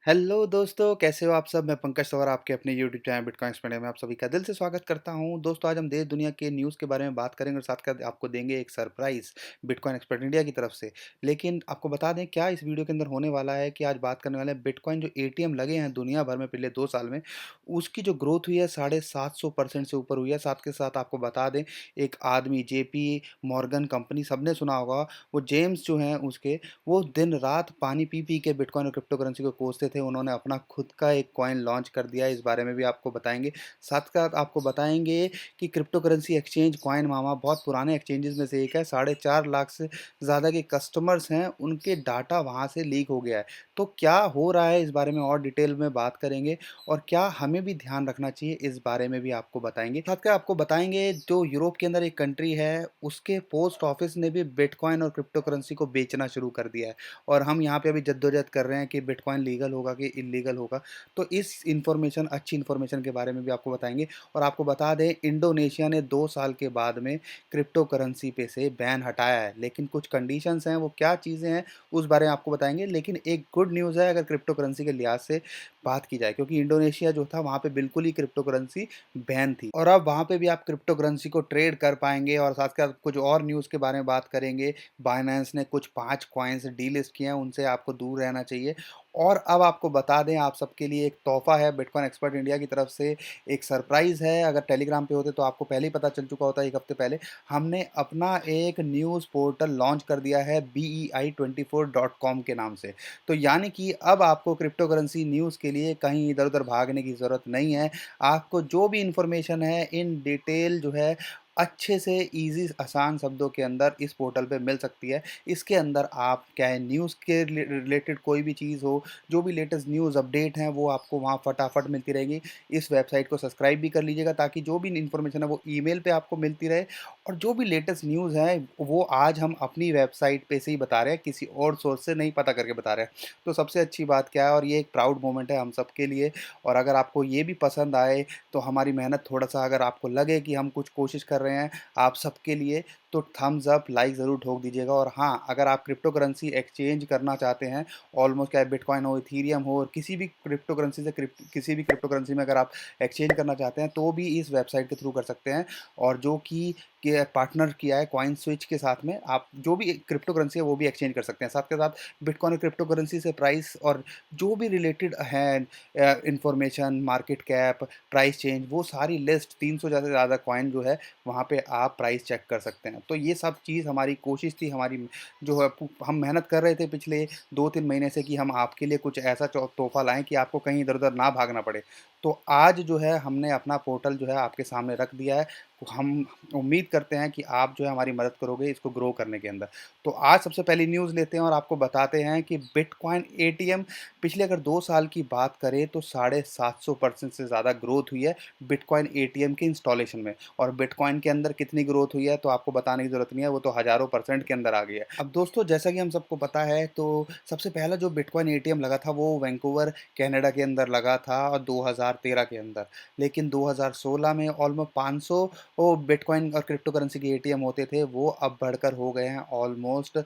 Hello दोस्तों, कैसे हो आप सब? मैं पंकज सवार आपके अपने यूट्यूब चैनल बिटकॉइन एक्सपर्ट में आप सभी का दिल से स्वागत करता हूं। दोस्तों, आज हम देश दुनिया के न्यूज़ के बारे में बात करेंगे और साथ में आपको देंगे एक सरप्राइज़ बिटकॉइन एक्सपर्ट इंडिया की तरफ से। लेकिन आपको बता दें क्या इस वीडियो के अंदर होने वाला है कि आज बात करने वाले हैं बिटकॉइन जो एटीएम लगे हैं दुनिया भर में पिछले 2 साल में, उसकी जो ग्रोथ हुई है 750% से ऊपर हुई है। साथ के साथ आपको बता दें, एक आदमी जेपी मॉर्गन कंपनी सबने सुना होगा, वो जेम्स जो हैं उसके, वो दिन-रात पानी पी-पी के बिटकॉइन और क्रिप्टो करेंसी को कोसते थे। उन्होंने अपना खुद का एक कॉइन लॉन्च कर दिया है, इस बारे में भी आपको बताएँगे। साथ के साथ आपको बताएँगे कि क्रिप्टो करेंसी एक्सचेंज कॉइन मामा बहुत पुराने एक्सचेंजेस में से एक है। 4.5 लाख से ज़्यादा के कस्टमर्स हैं, उनके डाटा वहाँ से लीक हो गया है। तो क्या हो रहा है, इस बारे में और डिटेल में बात करेंगे और क्या हमें भी ध्यान रखना चाहिए, इस बारे में भी आपको बताएँगे। साथ के आपको बताएँगे जो यूरोप के अंदर एक कंट्री है, उसके पोस्ट ऑफिस ने भी बिटकॉइन और क्रिप्टो करेंसी को बेचना शुरू कर दिया है। और हम यहाँ पे अभी जद्दोजहद कर रहे हैं कि बिटकॉइन लीगल होगा कि इल्लीगल होगा। तो इस इन्फॉर्मेशन अच्छी इन्फॉर्मेशन के बारे में भी आपको बताएँगे और आपको बता दें, इंडोनेशिया ने 2 साल के बाद में क्रिप्टो करेंसी पे से बैन हटाया है। लेकिन कुछ कंडीशंस हैं, वो क्या चीज़ें हैं उस बारे में आपको बताएँगे। लेकिन एक गुड न्यूज़ है अगर क्रिप्टो करेंसी के लिहाज से बात की जाए, क्योंकि इंडोनेशिया जो था वहाँ पे बिल्कुल ही क्रिप्टो करेंसी बैन थी और अब वहाँ पे भी आप क्रिप्टो करेंसी को ट्रेड कर पाएँगे। और साथ के साथ कुछ और न्यूज़ के बारे में बात करेंगे। बाइनेंस ने कुछ 5 कॉइन्स डीलिस्ट किए हैं, उनसे आपको दूर रहना चाहिए। और अब आपको बता दें, आप सबके लिए एक तोहफ़ा है बिटकॉइन एक्सपर्ट इंडिया की तरफ से, एक सरप्राइज़ है। अगर टेलीग्राम पे होते तो आपको पहले ही पता चल चुका होता 1 हफ़्ते पहले। हमने अपना एक न्यूज़ पोर्टल लॉन्च कर दिया है bei24.com के नाम से। तो यानी कि अब आपको क्रिप्टो करेंसी न्यूज़ के लिए कहीं इधर-उधर भागने की ज़रूरत नहीं है। आपको जो भी इन्फॉर्मेशन है इन डिटेल जो है अच्छे से ईज़ी आसान शब्दों के अंदर इस पोर्टल पे मिल सकती है। इसके अंदर आप क्या है, न्यूज़ के रिलेटेड कोई भी चीज़ हो, जो भी लेटेस्ट न्यूज़ अपडेट हैं वो आपको वहाँ फटाफट मिलती रहेगी। इस वेबसाइट को सब्सक्राइब भी कर लीजिएगा ताकि जो भी इन्फॉर्मेशन है वो ईमेल पे आपको मिलती रहे। और जो भी लेटेस्ट न्यूज़ है वो आज हम अपनी वेबसाइट पे से ही बता रहे हैं, किसी और सोर्स से नहीं पता करके बता रहे हैं। तो सबसे अच्छी बात क्या है, और ये एक प्राउड मोमेंट है हम सबके लिए। और अगर आपको ये भी पसंद आए, तो हमारी मेहनत थोड़ा-सा अगर आपको लगे कि हम कुछ कोशिश कर रहे हैं आप सबके लिए, तो थम्स अप, लाइक ज़रूर ठोक दीजिएगा। और हाँ, अगर आप क्रिप्टो करेंसी एक्सचेंज करना चाहते हैं, ऑलमोस्ट चाहे बिटकॉइन हो, इथीरियम हो, और किसी भी क्रिप्टो करेंसी से किसी भी क्रिप्टो करेंसी में अगर आप एक्सचेंज करना चाहते हैं, तो भी इस वेबसाइट के थ्रू कर सकते हैं। और जो कि पार्टनर किया है कॉइन स्विच के साथ में, आप जो भी क्रिप्टो करेंसी है वो भी एक्सचेंज कर सकते हैं। साथ के साथ बिटकॉइन और क्रिप्टो करेंसी से प्राइस और जो भी रिलेटेड है information, market cap, price change, वो सारी लिस्ट 300 से ज़्यादा कॉइन जो है वहाँ पे आप प्राइस चेक कर सकते हैं। तो ये सब चीज़ हमारी कोशिश थी, हमारी जो है हम मेहनत कर रहे थे पिछले 2-3 महीने से कि हम आपके लिए कुछ ऐसा तोहफ़ा लाएँ कि आपको कहीं इधर-उधर ना भागना पड़े। तो आज जो है हमने अपना पोर्टल जो है आपके सामने रख दिया है। तो हम उम्मीद करते हैं कि आप जो है हमारी मदद करोगे इसको ग्रो करने के अंदर। तो आज सबसे पहली न्यूज़ लेते हैं और आपको बताते हैं कि बिटकॉइन एटीएम पिछले अगर 2 साल की बात करें तो 750% से ज़्यादा ग्रोथ हुई है बिटकॉइन एटीएम के इंस्टॉलेशन में। और बिटकॉइन के अंदर कितनी ग्रोथ हुई है तो आपको बताने की ज़रूरत नहीं है, वो तो हज़ारों परसेंट के अंदर आ गई है। अब दोस्तों, जैसा कि हम सबको पता है, तो सबसे पहला जो बिटकॉइन एटीएम लगा था वो वैंकूवर कनाडा के अंदर लगा था और 2013 के अंदर। लेकिन 2016 में ऑलमोस्ट 500 वो बिटकॉइन और क्रिप्टो करेंसी के एटीएम होते थे, वो अब बढ़कर हो गए हैं ऑलमोस्ट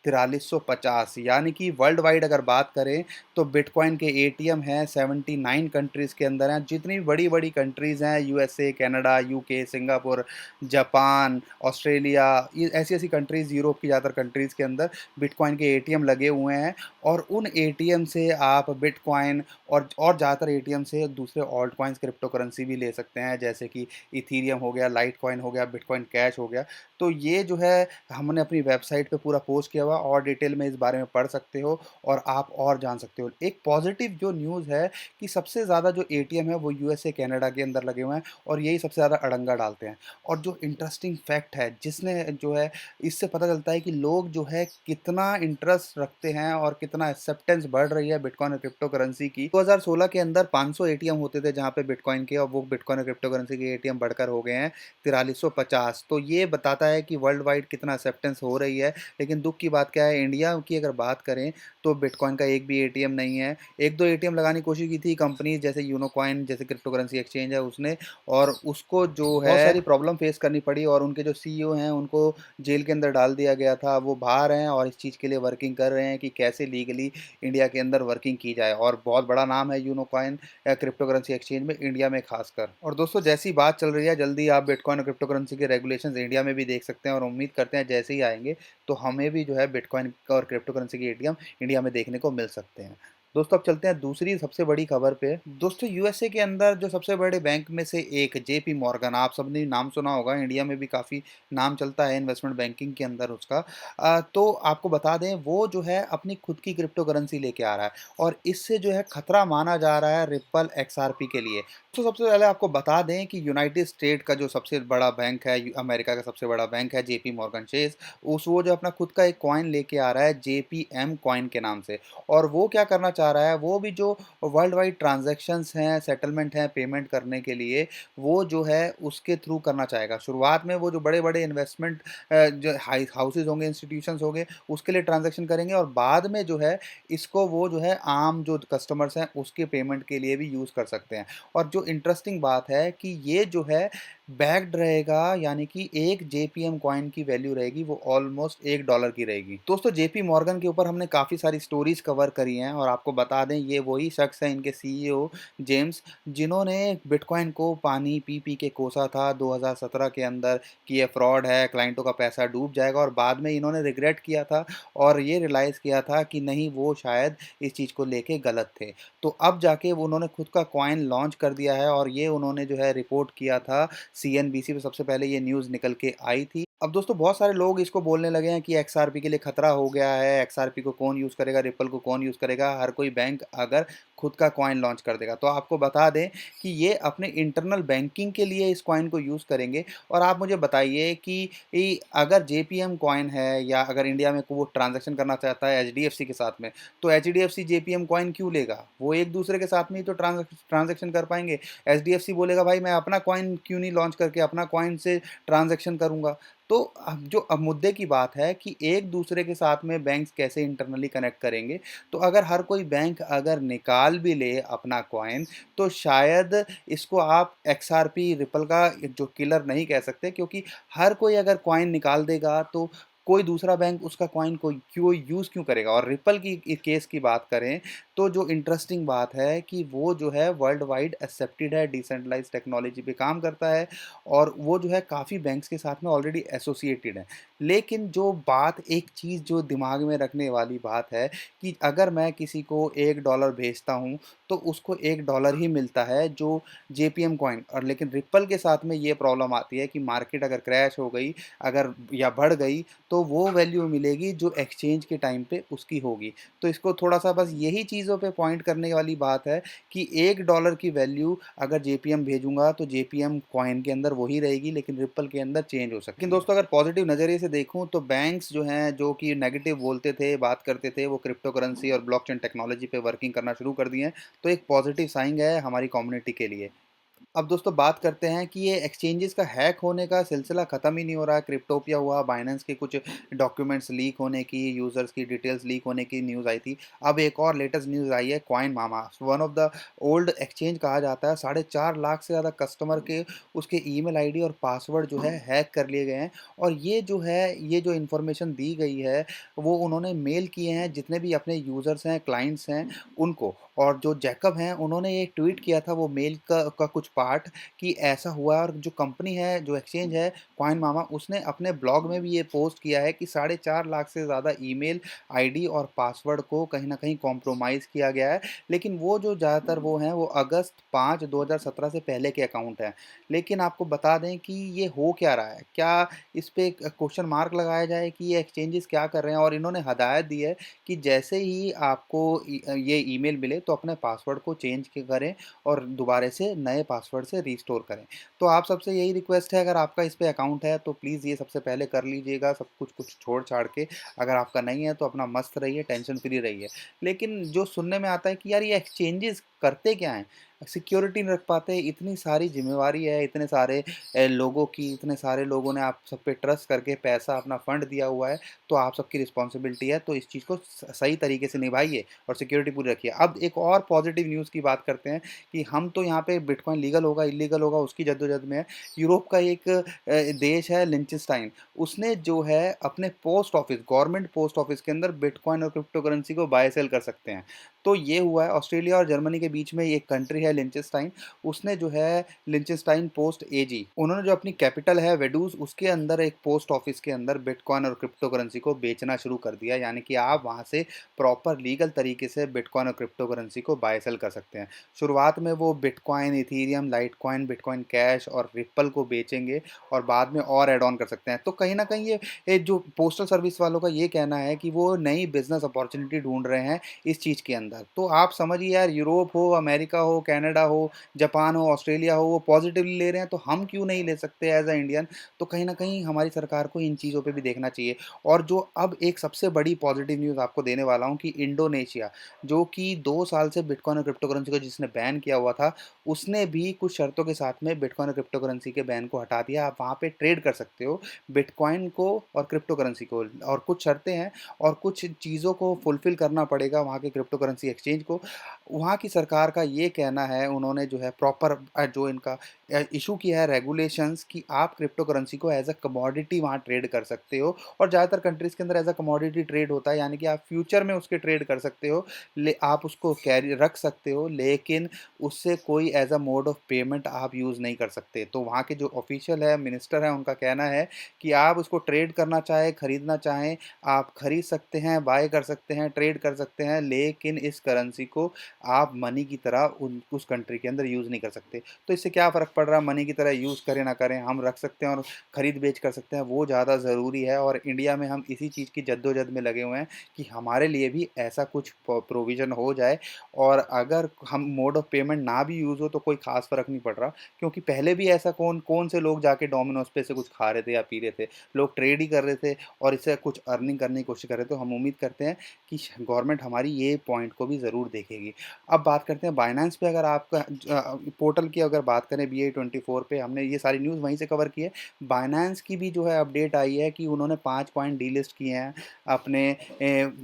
4350। यानी कि वर्ल्ड वाइड अगर बात करें तो बिटकॉइन के एटीएम हैं 79 कंट्रीज़ के अंदर हैं। जितनी बड़ी-बड़ी कंट्रीज़ हैं, USA, Canada, UK, Singapore, Japan, Australia, ये ऐसी-ऐसी कंट्रीज़, यूरोप की ज़्यादातर कंट्रीज़ के अंदर बिटकॉइन के एटीएम लगे हुए हैं। और उन एटीएम से आप बिटकॉइन और ज़्यादातर एटीएम से दूसरे ऑल्ट कॉइन्स, क्रिप्टो करेंसी भी ले सकते हैं, जैसे कि इथीरियम हो गया, लाइटकॉइन हो गया, बिटकॉइन कैश हो गया। तो ये जो है हमने अपनी वेबसाइट पे पूरा पोस्ट किया हुआ, और डिटेल में इस बारे में पढ़ सकते हो और आप और जान सकते हो। एक पॉजिटिव जो न्यूज़ है कि सबसे ज़्यादा जो एटीएम है वो यूएसए, कनाडा के अंदर लगे हुए हैं और यही सबसे ज़्यादा अड़ंगा डालते हैं। और जो इंटरेस्टिंग फैक्ट है जिसने जो है, इससे पता चलता है कि लोग जो है कितना इंटरेस्ट रखते हैं और कितना एक्सेप्टेंस बढ़ रही है बिटकॉइन और क्रिप्टो करेंसी की। 2016 के अंदर 500 एटीएम होते थे जहाँ पे बिटकॉइन के, और वो बिटकॉइन और क्रिप्टो करेंसी के एटीएम बढ़कर हो गए हैं 4350। तो ये बताता है कि वर्ल्ड वाइड कितना एक्सेप्टेंस हो रही है। लेकिन दुःख की बात क्या है, इंडिया की अगर बात करें तो बिटकॉइन का एक भी एटीएम नहीं है। 1-2 एटीएम लगाने की कोशिश की थी कंपनी जैसे यूनोकॉइन जैसे क्रिप्टो करेंसी एक्सचेंज है उसने, और उसको जो है बहुत सारी प्रॉब्लम फेस करनी पड़ी और उनके जो सीईओ हैं उनको जेल के अंदर डाल दिया गया था। वो बाहर हैं और इस चीज़ के लिए वर्किंग कर रहे हैं कि कैसे लीगली इंडिया के अंदर वर्किंग की जाए, और बहुत बड़ा नाम है यूनोकॉइन क्रिप्टो करेंसी एक्सचेंज में इंडिया में खासकर। और दोस्तों जैसी बात चल रही है, जल्दी आप बिटकॉइन और क्रिप्टो करेंसी के रेगुलेशंस इंडिया में भी देख सकते हैं, और उम्मीद करते हैं जैसे ही आएंगे तो हमें भी जो है बिटकॉइन और क्रिप्टो करेंसी के एटीएम इंडिया में देखने को मिल सकते हैं। दोस्तों अब चलते हैं दूसरी सबसे बड़ी खबर पे। दोस्तों यूएसए के अंदर जो सबसे बड़े बैंक में से एक जेपी मॉर्गन, आप सबने नाम सुना होगा, इंडिया में भी काफ़ी नाम चलता है इन्वेस्टमेंट बैंकिंग के अंदर उसका। तो आपको बता दें वो जो है अपनी खुद की क्रिप्टो करेंसी लेके आ रहा है, और इससे जो है खतरा माना जा रहा है रिपल एक्सआरपी के लिए। तो सबसे पहले आपको बता दें कि यूनाइटेड स्टेट का जो सबसे बड़ा बैंक है, अमेरिका का सबसे बड़ा बैंक है जेपी मॉर्गन चेस, उस वो जो अपना खुद का एक कॉइन लेके आ रहा है जेपीएम कॉइन के नाम से। और वो क्या करना चाह रहा है, वो भी जो वर्ल्ड वाइड ट्रांजैक्शंस हैं, सेटलमेंट हैं पेमेंट करने के लिए, वो जो है उसके थ्रू करना चाहेगा। शुरुआत में वो जो बड़े-बड़े इन्वेस्टमेंट जो हाउसेज़ होंगे, इंस्टीट्यूशंस होंगे, उसके लिए ट्रांजैक्शन करेंगे, और बाद में जो है इसको वो जो है आम जो कस्टमर्स हैं उसके पेमेंट के लिए भी यूज़ कर सकते हैं। और जो इंटरेस्टिंग बात है कि ये जो है बैक्ड रहेगा, यानी कि एक जेपीएम कॉइन की वैल्यू रहेगी वो ऑलमोस्ट $1 की रहेगी। दोस्तों जेपी मॉर्गन के ऊपर हमने काफ़ी सारी स्टोरीज कवर करी हैं, और आपको बता दें ये वही शख्स हैं, इनके सीईओ जेम्स, जिन्होंने बिटकॉइन को पानी पी पी के कोसा था 2017 के अंदर कि ये फ्रॉड है, क्लाइंटों का पैसा डूब जाएगा, और बाद में इन्होंने रिग्रेट किया था और ये रियलाइज़ किया था कि नहीं, वो शायद इस चीज़ को लेके गलत थे। तो अब जाके वो उन्होंने खुद का कॉइन लॉन्च कर दिया है, और ये उन्होंने जो है रिपोर्ट किया था सीएनबीसी पे, सबसे पहले ये न्यूज़ निकल के आई थी। अब दोस्तों बहुत सारे लोग इसको बोलने लगे हैं कि एक्सआरपी के लिए खतरा हो गया है, एक्सआरपी को कौन यूज़ करेगा, रिपल को कौन यूज़ करेगा, हर कोई बैंक अगर खुद का कॉइन लॉन्च कर देगा। तो आपको बता दें कि ये अपने इंटरनल बैंकिंग के लिए इस कॉइन को यूज़ करेंगे। और आप मुझे बताइए कि अगर जेपीएम कॉइन है, या अगर इंडिया में वो ट्रांजैक्शन करना चाहता है एचडीएफसी के साथ में, तो एचडीएफसी जेपीएम कॉइन क्यों लेगा? वो एक दूसरे के साथ में ही तो ट्रांजैक्शन कर पाएंगे। एचडीएफसी बोलेगा भाई मैं अपना कॉइन क्यों नहीं लॉन्च करके अपना कॉइन से ट्रांजैक्शन करूंगा। तो अब मुद्दे की बात है कि एक दूसरे के साथ में बैंक्स कैसे इंटरनली कनेक्ट करेंगे। तो अगर हर कोई बैंक अगर निकाल भी ले अपना कॉइन, तो शायद इसको आप एक्सआरपी रिपल का जो किलर नहीं कह सकते, क्योंकि हर कोई अगर कॉइन निकाल देगा तो कोई दूसरा बैंक उसका कॉइन को क्यों यूज़ क्यों करेगा। और रिपल की केस की बात करें तो जो इंटरेस्टिंग बात है कि वो जो है वर्ल्ड वाइड एक्सेप्टेड है, डिसेंट्रलाइज्ड टेक्नोलॉजी पे काम करता है, और वो जो है काफ़ी बैंक्स के साथ में ऑलरेडी एसोसिएटेड है। लेकिन जो बात, एक चीज़ जो दिमाग में रखने वाली बात है कि अगर मैं किसी को $1 भेजता हूँ तो उसको $1 ही मिलता है जो जेपीएम कॉइन, और लेकिन रिपल के साथ में ये प्रॉब्लम आती है कि मार्केट अगर क्रैश हो गई, अगर या बढ़ गई, तो वो वैल्यू मिलेगी जो एक्सचेंज के टाइम पे उसकी होगी। तो इसको थोड़ा-सा बस यही चीज़ों पे पॉइंट करने वाली बात है कि $1 की वैल्यू अगर जेपीएम भेजूँगा तो जेपीएम कॉइन के अंदर वही रहेगी, लेकिन रिपल के अंदर चेंज हो सकती है। लेकिन दोस्तों अगर पॉजिटिव नज़रिए से देखूँ तो बैंक्स जो हैं, जो कि नेगेटिव बोलते थे, बात करते थे, वो क्रिप्टो करेंसी और ब्लॉकचेन टेक्नोलॉजी पे वर्किंग करना शुरू कर दिए हैं। तो एक पॉजिटिव साइन है हमारी कम्युनिटी के लिए। अब दोस्तों बात करते हैं कि ये एक्सचेंजेस का हैक होने का सिलसिला ख़त्म ही नहीं हो रहा है। क्रिप्टोपिया हुआ, बाइनेंस के कुछ डॉक्यूमेंट्स लीक होने की, यूज़र्स की डिटेल्स लीक होने की न्यूज़ आई थी। अब एक और लेटेस्ट न्यूज़ आई है coin mama, one of the old exchange कहा जाता है। 4.5 लाख से ज़्यादा कस्टमर के उसके ईमेल आईडी और पासवर्ड जो है हैक कर लिए गए हैं। और ये जो है, ये जो इन्फॉर्मेशन दी गई है वो उन्होंने मेल किए हैं जितने भी अपने यूज़र्स हैं, क्लाइंट्स हैं उनको। और जो जैकब हैं उन्होंने एक ट्वीट किया था वो मेल का कुछ पार्ट, कि ऐसा हुआ है। और जो कंपनी है, जो एक्सचेंज है कॉइन मामा, उसने अपने ब्लॉग में भी ये पोस्ट किया है कि 4.5 लाख से ज़्यादा ईमेल आईडी और पासवर्ड को कहीं न कहीं कॉम्प्रोमाइज़ किया गया है। लेकिन वो जो ज़्यादातर वो हैं वो अगस्त 5, 2017 से पहले के अकाउंट हैं। लेकिन आपको बता दें कि ये हो क्या रहा है? क्या इस पे एक क्वेश्चन मार्क लगाया जाए कि ये एक्सचेंजेस क्या कर रहे हैं? और इन्होंने हदायत दी है कि जैसे ही आपको ये ईमेल मिले तो अपने पासवर्ड को चेंज करें और दोबारा से नए पासवर्ड से रीस्टोर करें। तो आप सबसे यही रिक्वेस्ट है, अगर आपका इस पे अकाउंट है तो प्लीज़ ये सबसे पहले कर लीजिएगा, सब कुछ छोड़-छाड़ के। अगर आपका नहीं है तो अपना मस्त रहिए, टेंशन फ्री रहिए। लेकिन जो सुनने में आता है कि यार ये एक्सचेंजेस करते क्या हैं? सिक्योरिटी नहीं रख पाते, इतनी सारी ज़िम्मेवारी है, इतने सारे लोगों की, इतने सारे लोगों ने आप सब पे ट्रस्ट करके पैसा अपना फंड दिया हुआ है, तो आप सबकी रिस्पॉन्सिबिलिटी है, तो इस चीज़ को सही तरीके से निभाइए और सिक्योरिटी पूरी रखिए। अब एक और पॉजिटिव न्यूज़ की बात करते हैं कि हम तो यहाँ पे बिटकॉइन लीगल होगा, इल्लीगल होगा उसकी जद्दोजहद में है। यूरोप का एक देश है लिंचेनस्टाइन, उसने जो है अपने post office, government post office के अंदर बिटकॉइन और क्रिप्टो करेंसी को बाय सेल कर सकते हैं। तो ये हुआ है ऑस्ट्रेलिया और जर्मनी के बीच में, एक कंट्री है लिंचेनस्टाइन, उसने जो है लिंचेनस्टाइन पोस्ट एजी, उन्होंने जो अपनी कैपिटल है वेडूज, उसके अंदर एक पोस्ट ऑफिस के अंदर बिटकॉइन और क्रिप्टो करेंसी को बेचना शुरू कर दिया। यानी कि आप वहाँ से प्रॉपर लीगल तरीके से बिटकॉइन और क्रिप्टो करेंसी को बाय सेल कर सकते हैं। शुरुआत में वो bitcoin, Ethereum, Litecoin, bitcoin cash और रिप्पल को बेचेंगे और बाद में और ऐड ऑन कर सकते हैं। तो कहीं न कहीं ये जो पोस्टल सर्विस वालों का ये कहना है कि वो नई बिज़नेस अपॉर्च्युनिटी ढूँढ रहे हैं इस चीज़ के अंदर। तो आप समझिए यार, यूरोप हो, अमेरिका हो, कनाडा हो, जापान हो, ऑस्ट्रेलिया हो, वो पॉजिटिवली ले रहे हैं, तो हम क्यों नहीं ले सकते एज़ अ इंडियन? तो कहीं न कहीं हमारी सरकार को इन चीज़ों पे भी देखना चाहिए। और जो अब एक सबसे बड़ी पॉजिटिव न्यूज़ आपको देने वाला हूँ कि इंडोनेशिया, जो कि 2 साल से बिटकॉइन और क्रिप्टो करेंसी को जिसने बैन किया हुआ था, उसने भी कुछ शर्तों के साथ में बिटकॉइन और क्रिप्टो करेंसी के बैन को हटा दिया। आप वहाँ पे ट्रेड कर सकते हो बिटकॉइन को और क्रिप्टो करेंसी को, और कुछ शर्तें हैं और कुछ चीज़ों को फुलफ़िल करना पड़ेगा वहाँ के क्रिप्टो करेंसी एक्सचेंज को। वहाँ की सरकार का ये कहना है, उन्होंने जो है प्रॉपर जो इनका इश्यू किया है रेगुलेशंस, कि आप क्रिप्टो करेंसी को एज़ अ कमोडिटी वहाँ ट्रेड कर सकते हो, और ज़्यादातर कंट्रीज़ के अंदर एज़ अ कमोडिटी ट्रेड होता है, यानी कि आप फ्यूचर में उसके ट्रेड कर सकते हो, आप उसको कैरी रख सकते हो, लेकिन उससे कोई as a mode of payment आप यूज़ नहीं कर सकते। तो वहाँ के जो ऑफिशियल है, मिनिस्टर हैं, उनका कहना है कि आप उसको ट्रेड करना चाहें, खरीदना चाहें, आप खरीद सकते हैं, बाय कर सकते हैं, ट्रेड कर सकते हैं, लेकिन इस करेंसी को आप मनी की तरह उस कंट्री के अंदर यूज़ नहीं कर सकते। तो इससे क्या फ़र्क पड़ रहा है, मनी की तरह यूज़ करें ना करें, हम रख सकते हैं और खरीद बेच कर सकते हैं, वो ज़्यादा ज़रूरी है। और इंडिया में हम इसी चीज़ की जद्दोजहद में लगे हुए हैं कि हमारे लिए भी ऐसा कुछ प्रोविज़न हो जाए, और अगर हम मोड ऑफ पेमेंट ना भी यूज़ हो तो कोई ख़ास फ़र्क नहीं पड़ रहा, क्योंकि पहले भी ऐसा कौन कौन से लोग जाके डोमिनोज़ पे से कुछ खा रहे थे या पी रहे थे। लोग ट्रेड ही कर रहे थे और इससे कुछ अर्निंग करने की कोशिश कर रहे थे। तो हम उम्मीद करते हैं कि गवर्नमेंट हमारी ये पॉइंट को भी ज़रूर देखेगी। अब बात करते हैं बाइनेंस पे, अगर आपका पोर्टल की अगर बात करें BI24 पे, हमने ये सारी न्यूज़ वहीं से कवर की है। बाइनेंस की भी जो है अपडेट आई है कि उन्होंने 5 कॉइन डीलिस्ट किए हैं अपने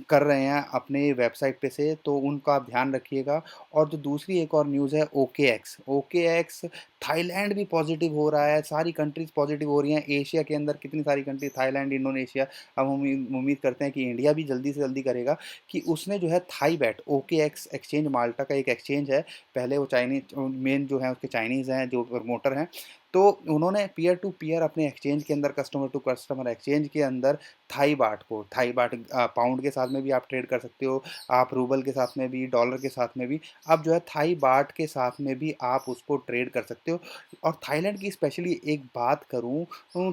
कर रहे हैं अपने वेबसाइट पे से, तो उनका आप ध्यान रखिएगा। और जो दूसरी एक और न्यूज़ है OKX, OKX थाईलैंड भी पॉजिटिव हो रहा है, सारी कंट्रीज़ पॉजिटिव हो रही हैं। एशिया के अंदर कितनी सारी कंट्री, थाईलैंड, इंडोनेशिया, अब हम उम्मीद करते हैं कि इंडिया भी जल्दी से जल्दी करेगा, कि उसने जो है थाईबैट, OKX एक्सचेंज माल्टा का एक एक्सचेंज है, पहले वो चाइनीज़ मेन जो है उसके चाइनीज़ हैं जो प्रमोटर हैं, तो उन्होंने पीयर टू पीयर अपने एक्सचेंज के अंदर, कस्टमर टू कस्टमर एक्सचेंज के अंदर थाई बाट पाउंड के साथ में भी आप ट्रेड कर सकते हो, आप रूबल के साथ में भी, डॉलर के साथ में भी, अब जो है थाई बाट के साथ में भी आप उसको ट्रेड कर सकते हो। और थाईलैंड की स्पेशली एक बात करूँ,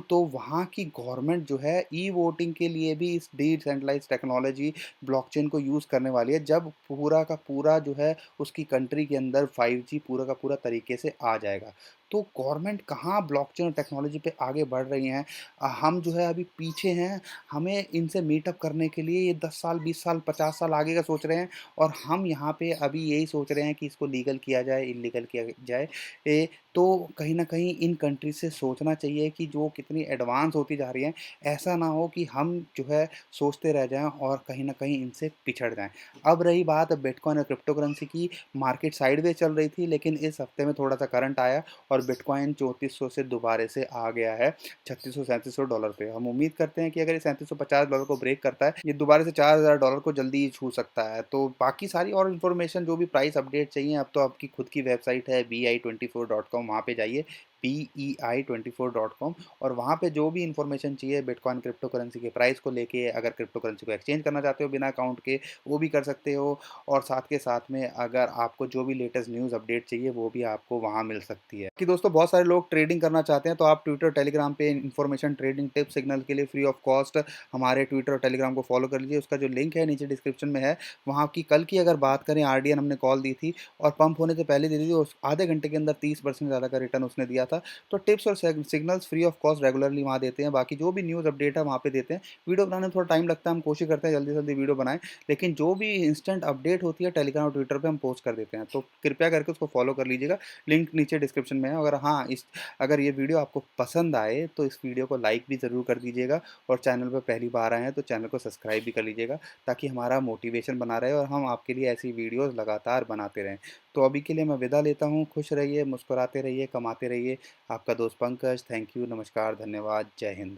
तो वहाँ की गवर्नमेंट जो है ई वोटिंग के लिए भी इस डिसेंट्रलाइज्ड टेक्नोलॉजी ब्लॉकचेन को यूज़ करने वाली है, जब पूरा का पूरा जो है उसकी कंट्री के अंदर 5G पूरा का पूरा तरीके से आ जाएगा। तो गवर्नमेंट कहाँ ब्लॉकचेन टेक्नोलॉजी पे आगे बढ़ रही हैं, हम जो है अभी पीछे हैं। हमें इनसे मीटअप करने के लिए ये 10 साल, 20 साल, 50 साल आगे का सोच रहे हैं, और हम यहाँ पे अभी यही सोच रहे हैं कि इसको लीगल किया जाए, इल्लीगल किया जाए। तो कहीं न कहीं इन कंट्री से सोचना चाहिए कि जो कितनी एडवांस होती जा रही हैं, ऐसा ना हो कि हम जो है सोचते रह जाएँ और कहीं न कहीं इनसे पिछड़ जाएँ। अब रही बात बिटकॉइन और क्रिप्टो करेंसी की, मार्केट साइडवेज़ चल रही थी, लेकिन इस हफ्ते में थोड़ा-सा करंट आया और बिटकॉइन 3400 से दोबारा से आ गया है $3600-3700 पे। हम उम्मीद करते हैं कि अगर ये $3750 को ब्रेक करता है, ये दोबारा से $4000 को जल्दी ही छू सकता है। तो बाकी सारी और इन्फॉर्मेशन, जो भी प्राइस अपडेट चाहिए, अब तो आपकी खुद की वेबसाइट है BI24.com, वहाँ पे जाइए, BEI24.com, और वहाँ पे जो भी इन्फॉर्मेशन चाहिए बिटकॉइन क्रिप्टो करेंसी के प्राइस को लेके, अगर क्रिप्टो करेंसी को एक्सचेंज करना चाहते हो बिना अकाउंट के, वो भी कर सकते हो। और साथ के साथ में अगर आपको जो भी लेटेस्ट न्यूज़ अपडेट चाहिए, वो भी आपको वहाँ मिल सकती है। कि दोस्तों, बहुत सारे लोग ट्रेडिंग करना चाहते हैं, तो आप ट्विटर, टेलीग्राम पे इन्फॉर्मेशन, ट्रेडिंग टिप्स, सिग्नल के लिए फ्री ऑफ कॉस्ट हमारे ट्विटर और टेलीग्राम को फॉलो कर लीजिए। उसका जो लिंक है नीचे डिस्क्रिप्शन में है। वहाँ की कल की अगर बात करें, आरडीएन हमने कॉल दी थी और पंप होने से पहले दे दी थी, उस आधे घंटे के अंदर 30% ज़्यादा का रिटर्न उसने दिया था। तो टिप्स और signals free of cost regularly वहाँ देते हैं। बाकी जो भी न्यूज़ अपडेट है वहाँ पे देते हैं। वीडियो बनाने में थोड़ा टाइम लगता है, हम कोशिश करते हैं जल्दी से जल्दी वीडियो बनाएँ, लेकिन जो भी इंस्टेंट अपडेट होती है टेलीग्राम और ट्विटर पे हम पोस्ट कर देते हैं। तो कृपया करके उसको फॉलो कर लीजिएगा, लिंक नीचे डिस्क्रिप्शन में है। अगर ये वीडियो आपको पसंद आए तो इस वीडियो को लाइक भी ज़रूर कर दीजिएगा, और चैनल पे पहली बार आए हैं तो चैनल को सब्सक्राइब भी कर लीजिएगा, ताकि हमारा मोटिवेशन बना रहे और हम आपके लिए ऐसी वीडियोज़ लगातार बनाते रहें। तो अभी के लिए मैं विदा लेता हूँ। खुश रहिए, मुस्कुराते रहिए, कमाते रहिए। आपका दोस्त पंकज। थैंक यू, नमस्कार, धन्यवाद, जय हिंद।